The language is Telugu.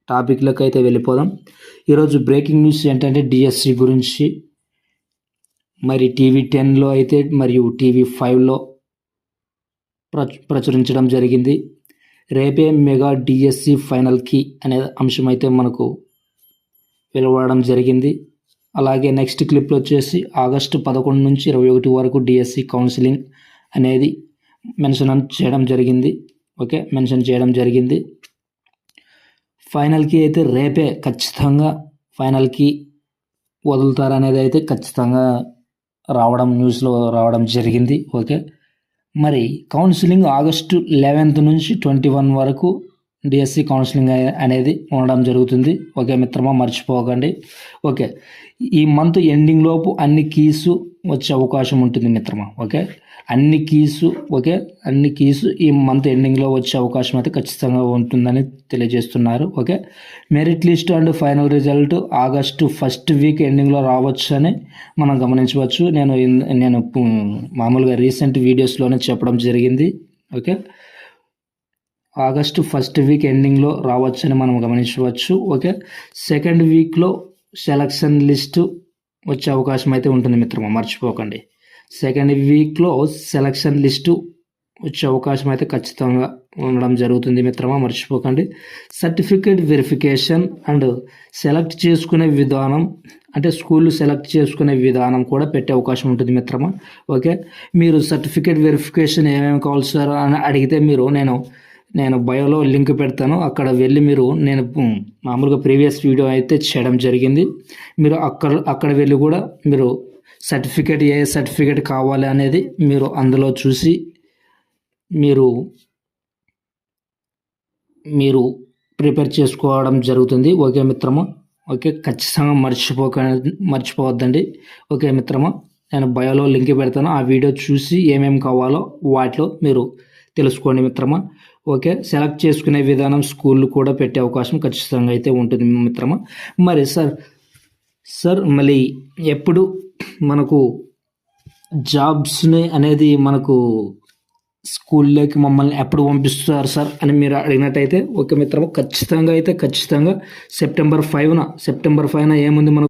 టాపిక్లోకి అయితే వెళ్ళిపోదాం. ఈరోజు బ్రేకింగ్ న్యూస్ ఏంటంటే డిఎస్సి గురించి. మరి టీవీ 10లో అయితే మరియు టీవీ 5లో ప్రచురించడం జరిగింది. రేపే మెగా డిఎస్సి ఫైనల్ కీ అనే అంశం అయితే మనకు వెలువడడం జరిగింది. అలాగే నెక్స్ట్ క్లిప్లో వచ్చేసి ఆగస్టు 11 నుంచి 21 వరకు డిఎస్సి కౌన్సిలింగ్ అనేది మెన్షన్ చేయడం జరిగింది. ఫైనల్కి అయితే రేపే ఖచ్చితంగా ఫైనల్కి వదులుతారనేది అయితే ఖచ్చితంగా న్యూస్లో రావడం జరిగింది. ఓకే, మరి కౌన్సిలింగ్ ఆగస్టు 11 నుంచి 21 వరకు డిఎస్సి కౌన్సిలింగ్ అనేది ఉండడం జరుగుతుంది. ఓకే మిత్రమా, మర్చిపోకండి. ఓకే, ఈ మంత్ ఎండింగ్ లోపు అన్ని కీసు వచ్చే అవకాశం ఉంటుంది మిత్రమా. ఓకే, అన్ని కీసు ఈ మంత్ ఎండింగ్లో వచ్చే అవకాశం అయితే ఖచ్చితంగా ఉంటుందని తెలియజేస్తున్నారు. Okay, merit list and final result August 1st week ఎండింగ్లో రావచ్చు అని మనం గమనించవచ్చు. నేను మామూలుగా రీసెంట్ వీడియోస్లోనే చెప్పడం జరిగింది. ఓకే, ఆగస్టు 1st వీక్ ఎండింగ్లో రావచ్చని మనం గమనించవచ్చు. ఓకే, 2nd వీక్లో సెలక్షన్ లిస్టు వచ్చే అవకాశం అయితే ఉంటుంది మిత్రమా, మర్చిపోకండి. 2nd వీక్లో సెలక్షన్ లిస్టు వచ్చే అవకాశం అయితే ఖచ్చితంగా ఉండడం జరుగుతుంది మిత్రమా, మర్చిపోకండి. సర్టిఫికేట్ వెరిఫికేషన్ అండ్ సెలెక్ట్ చేసుకునే విధానం, అంటే స్కూళ్ళు సెలెక్ట్ చేసుకునే విధానం కూడా పెట్టే అవకాశం ఉంటుంది మిత్రమా. ఓకే, మీరు సర్టిఫికేట్ వెరిఫికేషన్ ఏమేమి కావాలి సార్ అని అడిగితే నేను బయోలో లింక్ పెడతాను, అక్కడ వెళ్ళి నేను మామూలుగా ప్రీవియస్ వీడియో అయితే చేయడం జరిగింది. మీరు అక్కడ వెళ్ళి కూడా మీరు ఏ సర్టిఫికేట్ కావాలి అనేది మీరు అందులో చూసి మీరు ప్రిపేర్ చేసుకోవడం జరుగుతుంది. ఓకే మిత్రమా, ఓకే, ఖచ్చితంగా మర్చిపోవద్దండి. ఓకే మిత్రమా, నేను బయోలో లింక్ పెడతాను, ఆ వీడియో చూసి ఏమేమి కావాలో వాటిలో మీరు తెలుసుకోండి మిత్రమా. ఓకే, సెలెక్ట్ చేసుకునే విధానం స్కూళ్ళు కూడా పెట్టే అవకాశం ఖచ్చితంగా అయితే ఉంటుంది మిత్రమా. మరి సార్ మళ్ళీ ఎప్పుడు మనకు జాబ్స్ని అనేది మనకు స్కూల్లోకి మమ్మల్ని ఎప్పుడు పంపిస్తారు సార్ అని మీరు అడిగినట్టయితే, ఓకే మిత్రమా, ఖచ్చితంగా సెప్టెంబర్ 5న ఏముంది మనకు